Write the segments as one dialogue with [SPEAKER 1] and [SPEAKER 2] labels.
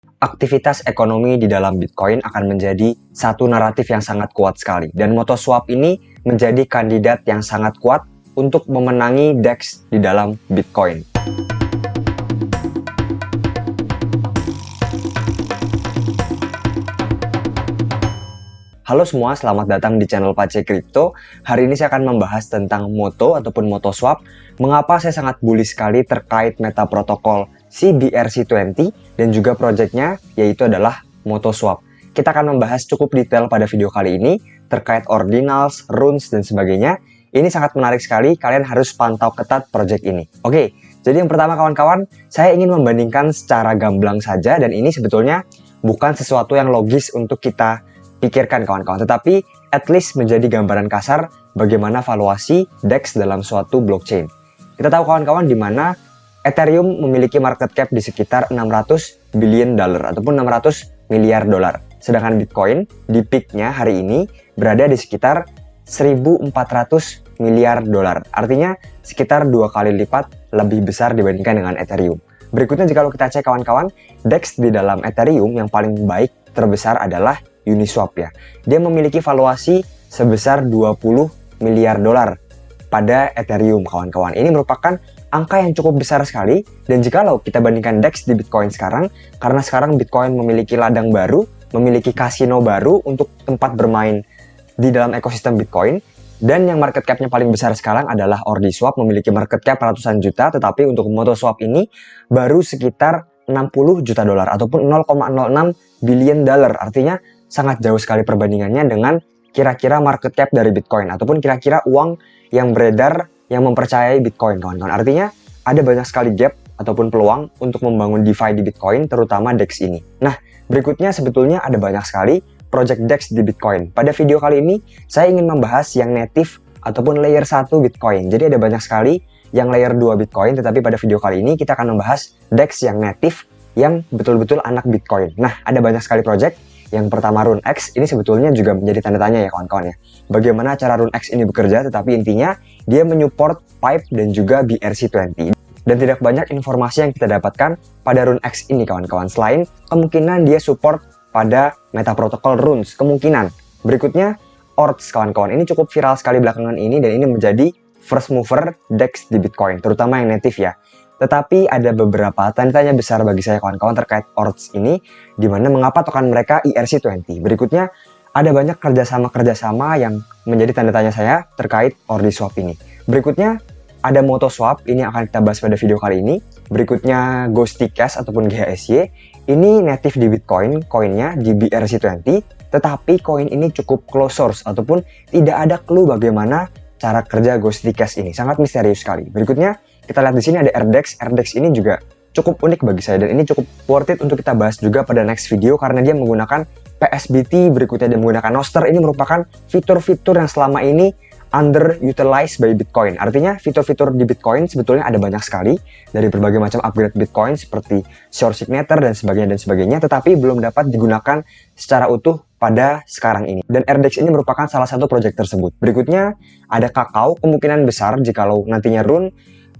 [SPEAKER 1] Aktivitas ekonomi di dalam Bitcoin akan menjadi satu naratif yang sangat kuat sekali. Dan MotoSwap ini menjadi kandidat yang sangat kuat untuk memenangi DEX di dalam Bitcoin. Halo semua, selamat datang di channel Pace Crypto. Hari ini saya akan membahas tentang Moto ataupun MotoSwap. Mengapa saya sangat bullish sekali terkait meta protokol CBRC20 dan juga projectnya yaitu adalah MotoSwap. Kita akan membahas cukup detail pada video kali ini terkait ordinals, runes, dan sebagainya. Ini sangat menarik sekali, kalian harus pantau ketat project ini. Oke, jadi yang pertama kawan-kawan, saya ingin membandingkan secara gamblang saja dan ini sebetulnya bukan sesuatu yang logis untuk kita pikirkan kawan-kawan, tetapi at least menjadi gambaran kasar bagaimana valuasi DEX dalam suatu blockchain. Kita tahu kawan-kawan di mana Ethereum memiliki market cap di sekitar 600 billion dollar ataupun 600 miliar dolar. Sedangkan Bitcoin di peaknya hari ini berada di sekitar 1.400 miliar dolar. Artinya sekitar 2 kali lipat lebih besar dibandingkan dengan Ethereum. Berikutnya jika kita cek kawan-kawan, DEX di dalam Ethereum yang paling baik terbesar adalah Uniswap ya. Dia memiliki valuasi sebesar 20 miliar dolar pada Ethereum kawan-kawan. Ini merupakan angka yang cukup besar sekali dan jikalau kita bandingkan DEX di Bitcoin sekarang, karena sekarang Bitcoin memiliki ladang baru, memiliki kasino baru untuk tempat bermain di dalam ekosistem Bitcoin, dan yang market cap-nya paling besar sekarang adalah Ordiswap memiliki market cap ratusan juta, tetapi untuk MotoSwap ini baru sekitar 60 juta dolar ataupun 0,06 billion dollar. Artinya sangat jauh sekali perbandingannya dengan kira-kira market cap dari Bitcoin ataupun kira-kira uang yang beredar yang mempercayai Bitcoin kawan-kawan. Artinya ada banyak sekali gap ataupun peluang untuk membangun DeFi di Bitcoin, terutama DEX ini. Nah, berikutnya sebetulnya ada banyak sekali project DEX di Bitcoin. Pada video kali ini saya ingin membahas yang native ataupun layer 1 Bitcoin. Jadi ada banyak sekali yang layer 2 Bitcoin, tetapi pada video kali ini kita akan membahas DEX yang native yang betul-betul anak Bitcoin. Nah, ada banyak sekali project. Yang pertama RuneX, ini sebetulnya juga menjadi tanda tanya ya kawan-kawan ya. Bagaimana cara RuneX ini bekerja, tetapi intinya dia menyupport Pipe dan juga BRC20. Dan tidak banyak informasi yang kita dapatkan pada RuneX ini kawan-kawan. Selain kemungkinan dia support pada meta protokol Runes, kemungkinan. Berikutnya Orts kawan-kawan, ini cukup viral sekali belakangan ini dan ini menjadi first mover DEX di Bitcoin, terutama yang native ya. Tetapi ada beberapa tanda tanya besar bagi saya kawan-kawan terkait Orts ini, di mana mengapa token mereka ERC20. Berikutnya ada banyak kerjasama yang menjadi tanda tanya saya terkait Ordiswap ini. Berikutnya ada MotoSwap, ini akan kita bahas pada video kali ini. Berikutnya Ghosty Cash ataupun GHSY, ini native di Bitcoin, koinnya di BRC20, tetapi koin ini cukup closed source ataupun tidak ada clue bagaimana cara kerja Ghosty Cash ini, sangat misterius sekali. Berikutnya kita lihat di sini ada RDEX. RDEX ini juga cukup unik bagi saya dan ini cukup worth it untuk kita bahas juga pada next video karena dia menggunakan PSBT, berikutnya dia menggunakan Nostr. Ini merupakan fitur-fitur yang selama ini underutilized by Bitcoin. Artinya fitur-fitur di Bitcoin sebetulnya ada banyak sekali dari berbagai macam upgrade Bitcoin seperti Sure Signature dan sebagainya, tetapi belum dapat digunakan secara utuh pada sekarang ini. Dan RDEX ini merupakan salah satu project tersebut. Berikutnya ada Kakao, kemungkinan besar jikalau nantinya Rune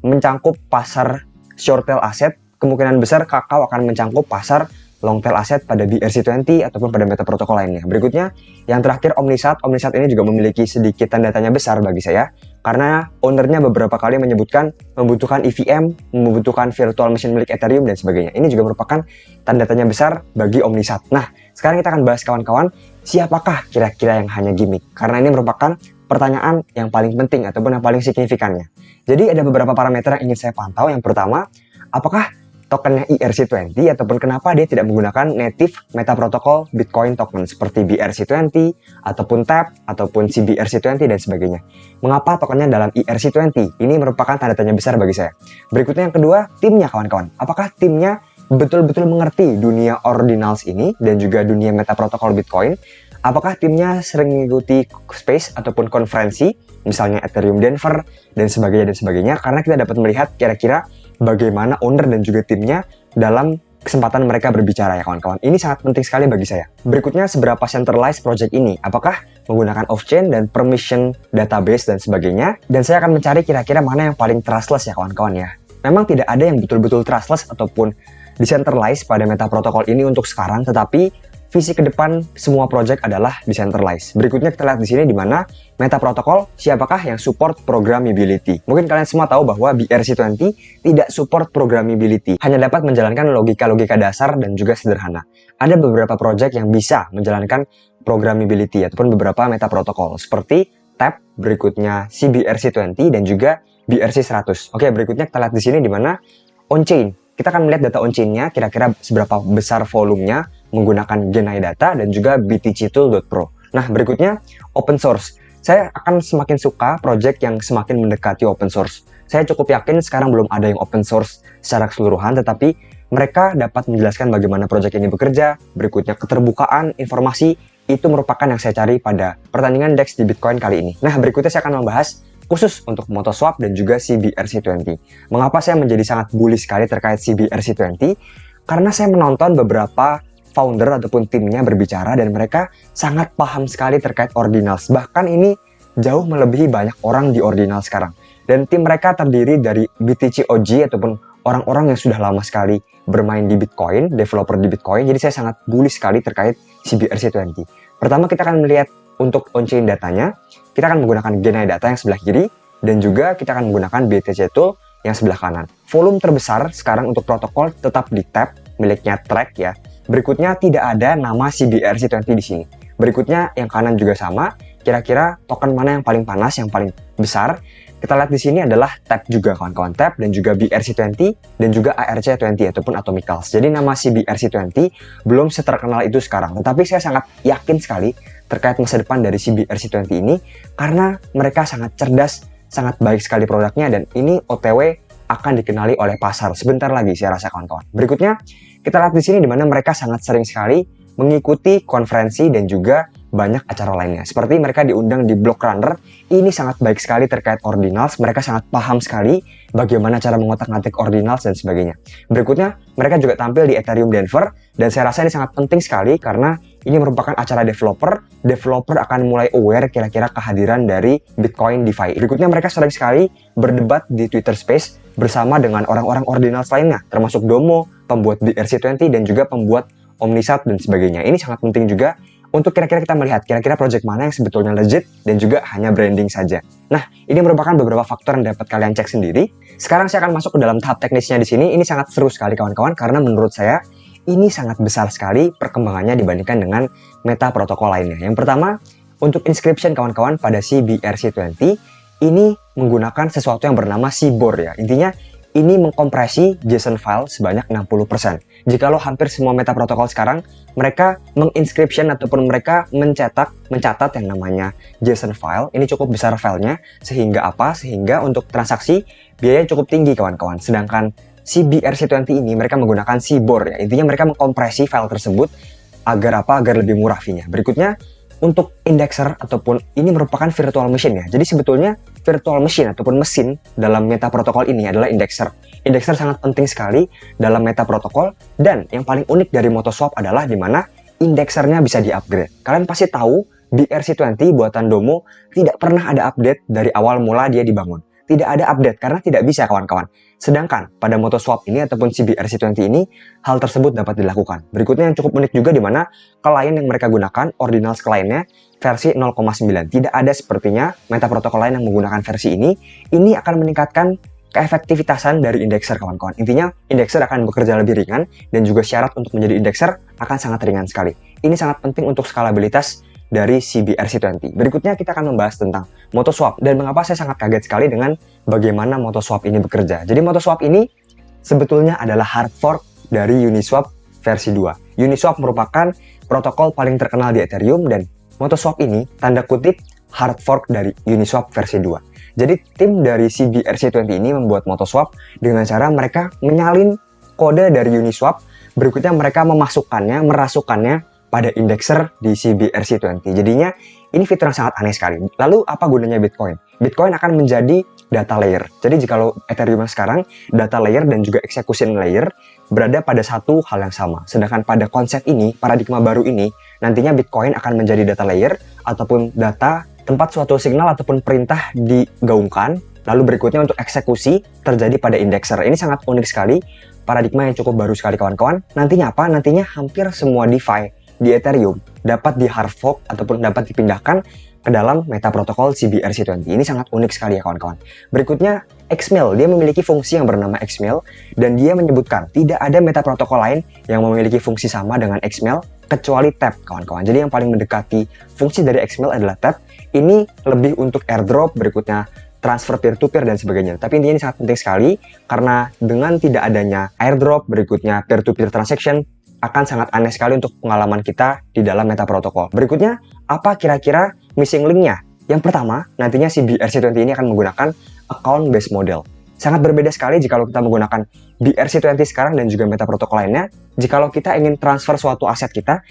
[SPEAKER 1] mencangkup pasar short tail aset, kemungkinan besar Kakao akan mencangkup pasar long tail aset pada BRC20 ataupun pada meta protokol lainnya. Berikutnya yang terakhir Omnisat. Omnisat ini juga memiliki sedikit tanda tanya besar bagi saya karena ownernya beberapa kali menyebutkan membutuhkan EVM, membutuhkan virtual machine milik Ethereum dan sebagainya. Ini juga merupakan tanda tanya besar bagi Omnisat. Nah, sekarang kita akan bahas kawan-kawan, siapakah kira-kira yang hanya gimmick? Karena ini merupakan pertanyaan yang paling penting ataupun yang paling signifikannya. Jadi ada beberapa parameter yang ingin saya pantau. Yang pertama, apakah tokennya ERC20 ataupun kenapa dia tidak menggunakan native meta protokol Bitcoin token seperti BRC20 ataupun TAP ataupun CBRC20 dan sebagainya. Mengapa tokennya dalam ERC20? Ini merupakan tanda tanya besar bagi saya. Berikutnya yang kedua, timnya kawan-kawan. Apakah timnya betul-betul mengerti dunia ordinals ini dan juga dunia meta protokol Bitcoin? Apakah timnya sering mengikuti space ataupun konferensi, misalnya Ethereum Denver dan sebagainya, karena kita dapat melihat kira-kira bagaimana owner dan juga timnya dalam kesempatan mereka berbicara ya kawan-kawan. Ini sangat penting sekali bagi saya. Berikutnya, seberapa centralized project ini? Apakah menggunakan off-chain dan permission database dan sebagainya? Dan saya akan mencari kira-kira mana yang paling trustless ya kawan-kawan ya. Memang tidak ada yang betul-betul trustless ataupun decentralized pada Meta Protocol ini untuk sekarang, tetapi visi ke depan semua project adalah decentralized. Berikutnya kita lihat di sini di mana Meta Protocol siapakah yang support programmability. Mungkin kalian semua tahu bahwa BRC20 tidak support programmability, hanya dapat menjalankan logika-logika dasar dan juga sederhana. Ada beberapa project yang bisa menjalankan programmability ataupun beberapa Meta Protocol seperti TAP, berikutnya CBRC20 dan juga BRC100. Oke, berikutnya kita lihat di sini di mana on-chain. Kita akan melihat data on-chain-nya kira-kira seberapa besar volumenya menggunakan Genai Data dan juga btctool.pro. Nah, berikutnya open source. Saya akan semakin suka project yang semakin mendekati open source. Saya cukup yakin sekarang belum ada yang open source secara keseluruhan, tetapi mereka dapat menjelaskan bagaimana project ini bekerja. Berikutnya keterbukaan informasi, itu merupakan yang saya cari pada pertandingan DEX di Bitcoin kali ini. Nah, berikutnya saya akan membahas khusus untuk MotoSwap dan juga CBRC20. Mengapa saya menjadi sangat bullish sekali terkait CBRC20? Karena saya menonton beberapa founder ataupun timnya berbicara dan mereka sangat paham sekali terkait ordinals. Bahkan ini jauh melebihi banyak orang di ordinal sekarang. Dan tim mereka terdiri dari BTC OG ataupun orang-orang yang sudah lama sekali bermain di Bitcoin, developer di Bitcoin. Jadi saya sangat bullish sekali terkait CBRC20. Pertama kita akan melihat untuk on-chain datanya. Kita akan menggunakan Genai Data yang sebelah kiri dan juga kita akan menggunakan BTC Tool yang sebelah kanan. Volume terbesar sekarang untuk protokol tetap di tab miliknya Track ya. Berikutnya tidak ada nama CBRC20 di sini. Berikutnya yang kanan juga sama. Kira-kira token mana yang paling panas, yang paling besar? Kita lihat di sini adalah TAP juga kawan-kawan, TAP dan juga BRC20 dan juga ARC20 ataupun Atomicals. Jadi nama CBRC20 belum seterkenal itu sekarang, tetapi saya sangat yakin sekali terkait masa depan dari CBRC20 ini karena mereka sangat cerdas, sangat baik sekali produknya dan ini OTW akan dikenali oleh pasar sebentar lagi saya rasa kawan-kawan. Berikutnya kita lihat di sini di mana mereka sangat sering sekali mengikuti konferensi dan juga banyak acara lainnya. Seperti mereka diundang di Block Runner, ini sangat baik sekali terkait ordinals, mereka sangat paham sekali bagaimana cara mengotak-ngatik ordinals dan sebagainya. Berikutnya, mereka juga tampil di Ethereum Denver, dan saya rasa ini sangat penting sekali karena ini merupakan acara developer akan mulai aware kira-kira kehadiran dari Bitcoin DeFi. Berikutnya, mereka sering sekali berdebat di Twitter Space bersama dengan orang-orang ordinals lainnya, termasuk Domo, pembuat BRC20, dan juga pembuat Omnisat dan sebagainya. Ini sangat penting juga untuk kira-kira kita melihat kira-kira project mana yang sebetulnya legit dan juga hanya branding saja. Nah, ini merupakan beberapa faktor yang dapat kalian cek sendiri. Sekarang saya akan masuk ke dalam tahap teknisnya di sini. Ini sangat seru sekali kawan-kawan karena menurut saya ini sangat besar sekali perkembangannya dibandingkan dengan Meta protokol lainnya. Yang pertama, untuk inscription kawan-kawan pada CBRC20 ini menggunakan sesuatu yang bernama Seaborg ya. Intinya ini mengkompresi JSON file sebanyak 60%. Jikalau hampir semua Meta protokol sekarang, mereka menginscription ataupun mereka mencatat yang namanya JSON file. Ini cukup besar filenya, sehingga apa? Sehingga untuk transaksi biaya cukup tinggi kawan-kawan. Sedangkan CBRC20 ini mereka menggunakan Seaborg ya. Intinya mereka mengkompresi file tersebut agar apa? Agar lebih murah fee-nya. Berikutnya, untuk indexer ataupun ini merupakan virtual machine ya. Jadi sebetulnya virtual machine ataupun mesin dalam Meta protokol ini adalah indexer. Indexer sangat penting sekali dalam Meta protokol dan yang paling unik dari MotoSwap adalah di mana indexernya bisa di-upgrade. Kalian pasti tahu BRC20 buatan Domo tidak pernah ada update dari awal mula dia dibangun. Tidak ada update karena tidak bisa kawan-kawan. Sedangkan pada MotoSwap ini ataupun CBRC20 ini hal tersebut dapat dilakukan. Berikutnya yang cukup unik juga di mana klien yang mereka gunakan ordinals kliennya versi 0,9. Tidak ada sepertinya Meta protokol lain yang menggunakan versi ini. Ini akan meningkatkan keefektivitasan dari indexer kawan-kawan. Intinya indexer akan bekerja lebih ringan dan juga syarat untuk menjadi indexer akan sangat ringan sekali. Ini sangat penting untuk skalabilitas dari CBRC20. Berikutnya kita akan membahas tentang MotoSwap dan mengapa saya sangat kaget sekali dengan bagaimana MotoSwap ini bekerja. Jadi MotoSwap ini sebetulnya adalah hard fork dari Uniswap versi 2. Uniswap merupakan protokol paling terkenal di Ethereum dan MotoSwap ini tanda kutip hard fork dari Uniswap versi 2. Jadi tim dari CBRC20 ini membuat MotoSwap dengan cara mereka menyalin kode dari Uniswap, berikutnya mereka merasukannya pada indexer di CBRC20. Jadinya ini fitur yang sangat aneh sekali. Lalu apa gunanya Bitcoin? Bitcoin akan menjadi data layer. Jadi jikalau Ethereum sekarang data layer dan juga execution layer berada pada satu hal yang sama. Sedangkan pada konsep ini, paradigma baru ini, nantinya Bitcoin akan menjadi data layer ataupun data tempat suatu signal ataupun perintah digaungkan. Lalu berikutnya untuk eksekusi terjadi pada indexer. Ini sangat unik sekali paradigma yang cukup baru sekali kawan-kawan. Nantinya apa? Nantinya hampir semua DeFi di Ethereum dapat di hard fork ataupun dapat dipindahkan ke dalam meta protokol CBRC20. Ini sangat unik sekali ya kawan-kawan. Berikutnya, Xmail. Dia memiliki fungsi yang bernama Xmail dan dia menyebutkan tidak ada meta protokol lain yang memiliki fungsi sama dengan Xmail kecuali Tap kawan-kawan. Jadi yang paling mendekati fungsi dari Xmail adalah Tap. Ini lebih untuk airdrop, berikutnya transfer peer-to-peer dan sebagainya. Tapi intinya ini sangat penting sekali karena dengan tidak adanya airdrop, berikutnya peer-to-peer transaction, akan sangat aneh sekali untuk pengalaman kita di dalam meta protokol. Berikutnya, apa kira-kira missing link-nya? Yang pertama, nantinya si BRC20 ini akan menggunakan account-based model. Sangat berbeda sekali jika kita menggunakan BRC20 sekarang dan juga meta protokol lainnya. Jika kita ingin transfer suatu aset kita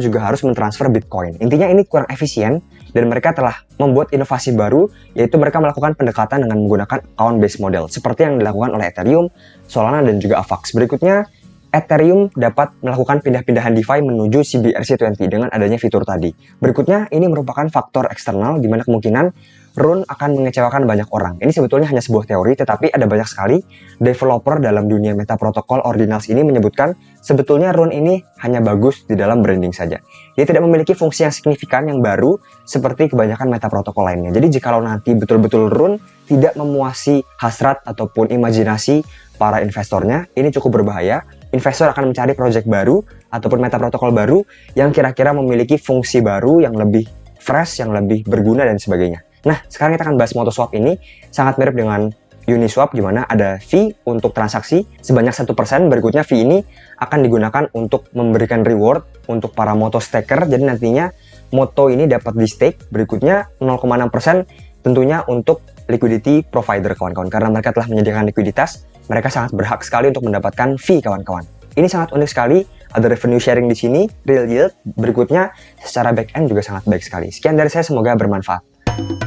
[SPEAKER 1] juga harus mentransfer Bitcoin. Intinya ini kurang efisien dan mereka telah membuat inovasi baru, yaitu mereka melakukan pendekatan dengan menggunakan account-based model, seperti yang dilakukan oleh Ethereum, Solana, dan juga Avax. Berikutnya, Ethereum dapat melakukan pindah-pindahan DeFi menuju CBRC20 dengan adanya fitur tadi. Berikutnya, ini merupakan faktor eksternal di mana kemungkinan Rune akan mengecewakan banyak orang. Ini sebetulnya hanya sebuah teori, tetapi ada banyak sekali developer dalam dunia meta protokol Ordinals ini menyebutkan sebetulnya Rune ini hanya bagus di dalam branding saja. Dia tidak memiliki fungsi yang signifikan yang baru seperti kebanyakan meta protokol lainnya. Jadi jikalau nanti betul-betul Rune tidak memuasi hasrat ataupun imajinasi para investornya, ini cukup berbahaya. Investor akan mencari project baru ataupun meta protokol baru yang kira-kira memiliki fungsi baru yang lebih fresh, yang lebih berguna dan sebagainya. Nah, sekarang kita akan bahas MotoSwap ini sangat mirip dengan Uniswap, di mana ada fee untuk transaksi sebanyak 1%. Berikutnya fee ini akan digunakan untuk memberikan reward untuk para Moto staker. Jadi nantinya Moto ini dapat di stake. Berikutnya 0,6% tentunya untuk liquidity provider kawan-kawan. Karena mereka telah menyediakan likuiditas, mereka sangat berhak sekali untuk mendapatkan fee kawan-kawan. Ini sangat unik sekali, ada revenue sharing di sini, real yield. Berikutnya secara back end juga sangat baik sekali. Sekian dari saya, semoga bermanfaat.